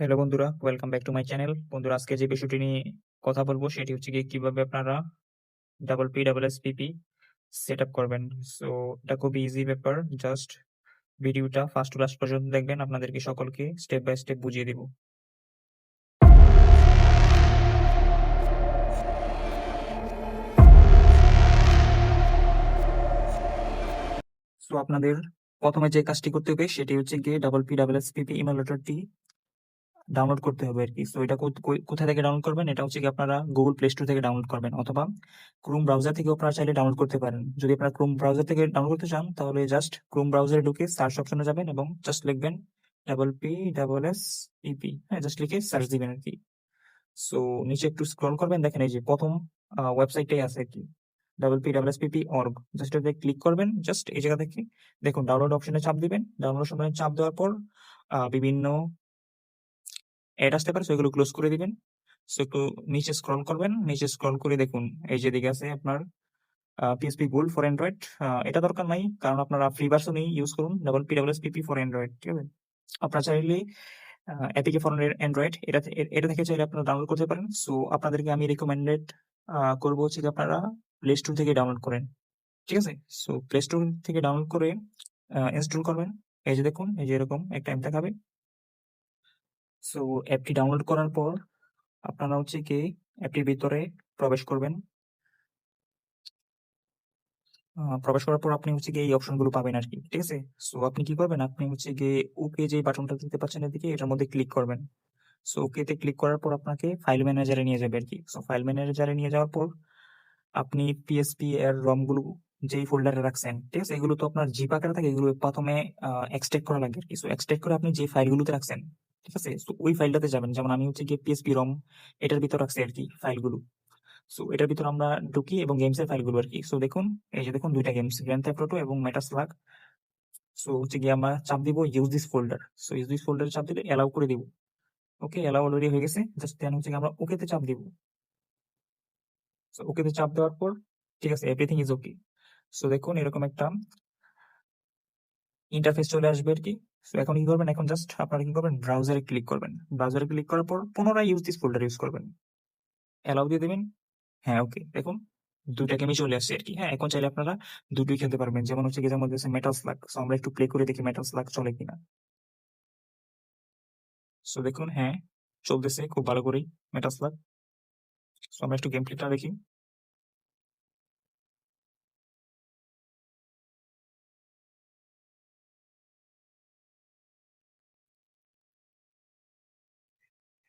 Hello বন্ধুরা, welcome back to my channel. বন্ধুরা, আজকে যে বিষয়টি নিয়ে কথা বলবো সেটি হচ্ছে গিয়ে কিভাবে আপনারা ডাবল পি ডাবল এস পিপি সেট আপ করবেন। সো এটা খুবই ইজি ব্যাপার। জাস্ট ভিডিওটা ফার্স্ট টু লাস্ট পর্যন্ত দেখবেন, আপনাদেরকে সকলকে স্টেপ বাই স্টেপ বুঝিয়ে দিব। সো আপনাদের প্রথমে যে কাজটি করতে হবে সেটি হচ্ছে গিয়ে ডাবল পি ডাবল এস পিপি ইমুলেটরটি ডাউনলোড করতে হবে আর কি। সো এটা কোথা থেকে ডাউনলোড করবেন? এটা হচ্ছে কি আপনারা গুগল প্লে স্টোর থেকে ডাউনলোড করবেন, অথবা ক্রোম ব্রাউজার থেকেও আপনারা চাইলে ডাউনলোড করতে পারেন। যদি আপনারা ক্রোম ব্রাউজার থেকে ডাউনলোড করতে চান তাহলে জাস্ট ক্রোম ব্রাউজারে ঢুকে সার্চ অপশনে যাবেন এবং জাস্ট লিখবেন double P double S EP, হ্যাঁ, জাস্ট লিখে সার্চ দিবেন আর কি। সো নিচে একটু স্ক্রল করবেন, দেখেন এই যে প্রথম ওয়েবসাইটটাই আছে আর কি, ডাবল পি ডাবল এস পিপি অর্গ। জাস্ট এটাতে ক্লিক করবেন, জাস্ট এই জায়গা থেকে দেখুন ডাউনলোড অপশনে চাপ দিবেন। ডাউনলোড অপশনে চাপ দেওয়ার পর বিভিন্ন অ্যাড আসতে পারে, সো এগুলো ক্লোজ করে দিবেন। সো একটু নিচে স্ক্রল করবেন, নিচে স্ক্রল করে দেখুন এই যে দিকে আছে আপনার পিএসপি গোল্ড ফর অ্যান্ড্রয়েড। এটা দরকার নাই, কারণ আপনারা ফ্রি ভার্সনই ইউজ করুন, double P double S PP for Android, ঠিক আছে? আপনারা চাইলে এপিকে ফর অ্যান্ড্রয়েড এটা থেকে চাইলে আপনারা ডাউনলোড করতে পারেন। সো আপনাদেরকে আমি রিকমেন্ডেড করবো হচ্ছে যে আপনারা প্লে স্টোর থেকে ডাউনলোড করেন, ঠিক আছে? সো প্লে স্টোর থেকে ডাউনলোড করে ইনস্টল করবেন। এই যে দেখুন, এই যে এরকম একটা অ্যাপ দেখাবে। সো অ্যাপটি ডাউনলোড করার পর আপনারা হচ্ছে কি অ্যাপটির ভিতরে প্রবেশ করবেন। প্রবেশ করার পর আপনি হচ্ছে গিয়ে এই অপশনগুলো পাবেন আরকি। ঠিক আছে? সো আপনি কি করবেন? আপনি হচ্ছে গিয়ে ওকে যে বাটনটা দেখতে পাচ্ছেন এদিকে, এটার মধ্যে ক্লিক করবেন। সো ওকে তে ক্লিক করার পর আপনাকে ফাইল ম্যানেজারে নিয়ে যাবে আরকি। সো ফাইল ম্যানেজারে নিয়ে যাওয়ার পর আপনি পিএসপি এর রম গুলো যেই ফোল্ডারে রাখছেন, ঠিক আছে? এগুলো তো আপনার জিপ আকারে থাকে, এগুলো ১ম এ এক্সট্রাক্ট করা লাগে আরকি। সো এক্সট্রাক্ট করে আপনি যে ফাইলগুলোতে রাখছেন, ঠিক আছে? সো ওই ফাইলটাতে যাবেন। যেমন আমি হচ্ছে গিয়ে পিএসপি রম এটার ভিতর রাখছি আরকি ফাইলগুলো। সো এটার ভিতর আমরা ঢুকি এবং গেমসের ফাইলগুলো আর কি। সো দেখুন, এই যে দেখুন ২টা গেমস, গ্র্যান্ড থেফট অটো এবং মেটা স্লাগ। সো হচ্ছে গিয়ে আমরা চাপ দিব use this folder. So use this ফোল্ডারে চাপ দিলে এলাও করে দিব। ওকে, এলাও অলরেডি হয়ে গেছে। জাস্ট দেন হচ্ছে গিয়ে আমরা ওকে তে চাপ দিব। সো ওকে তে চাপ দেওয়ার পর ঠিক আছে, এভরিথিং ইজ ওকে। সো দেখুন এরকম একটা ইন্টারফেস চলে আসবে আর কি। সো এখন কি করবেন? এখন জাস্ট আপনারা কি করবেন? ব্রাউজারে ক্লিক করবেন। ব্রাউজারে ক্লিক করার পর পুনরায় ইউজ দিস ফোল্ডার ইউজ করবেন। এলাও দিয়ে দিবেন। হ্যাঁ, ওকে। দেখুন ২ টা গেমই চলে আসছে আরকি। হ্যাঁ, এখন চাইলে আপনারা দুটোই খেলতে পারবেন। যেমন হচ্ছে গিয়ে, যেমন হচ্ছে মেটাল স্লাগ। সো আমরা একটু প্লে করে দেখি মেটাল স্লাগ চলে কিনা। সো দেখুন, হ্যাঁ, চলতেছে খুব ভালো করেই মেটাল স্লাগ। সো আমরা একটু গেম প্লেটা দেখি।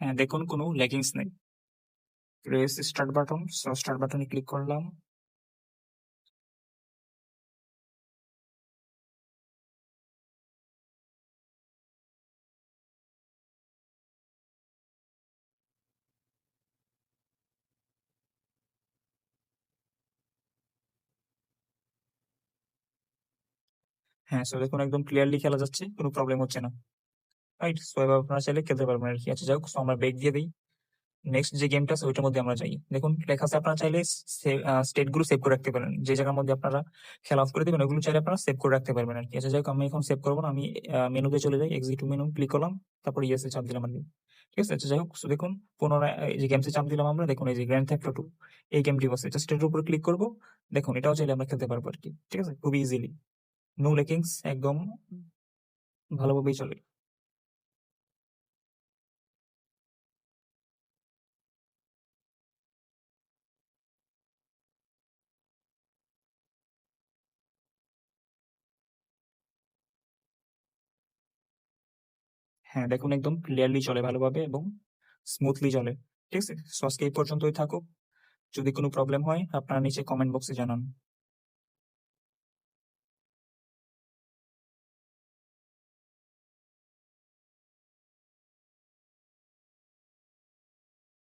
হ্যাঁ, দেখুন কোনো ল্যাগিংস নেই। Press start button. So start বাটনে ক্লিক করলাম। হ্যাঁ, সো দেখুন একদম ক্লিয়ারলি খেলা যাচ্ছে। কোনো প্রবলেম হচ্ছে না। রাইট? সো এবার আপনারা চাইলে খেলতে পারবেন আরকি। আচ্ছা যাই হোক, সো আমরা ব্রেক দিয়ে দেই। নেক্সট যে গেমটা আছে ওইটার মধ্যে আমরা যাই। দেখুন লেখা আছে আপনারা চাইলে স্টেট গুলো সেভ করে রাখতে পারেন। যে জায়গার মধ্যে আপনারা খেলা অফ করে দিবেন ওগুলো চাইলে আপনারা সেভ করে রাখতে পারবেন আরকি। আচ্ছা যাই হোক, আমি এখন সেভ করব না। আমি মেনুতে চলে যাই। এক্সিট টু মেনু ক্লিক করলাম। তারপর ইয়েস এ চাপ দিলাম আরকি। ঠিক আছে? আচ্ছা যাই হোক, সো দেখুন পুনরায় এই যে গেমসে চাপ দিলাম আমরা। দেখুন এই যে গ্র্যান্ড থেফট অটো এই গেমটি বসে। জাস্ট এটার উপর ক্লিক করব। দেখুন এটাও চাইলে আমরা খেলতে পারবো আরকি। ঠিক আছে? খুবই ইজিলি। নো ল্যাকিংস, একদম ভালোভাবেই চলে। হ্যাঁ, দেখুন একদম ক্লিয়ারলি চলে ভালোভাবে এবং স্মুথলি চলে। ঠিক আছে? সো আজকে এই পর্যন্তই থাকুক। যদি কোনো প্রবলেম হয় আপনারা নিচে কমেন্ট বক্সে জানান।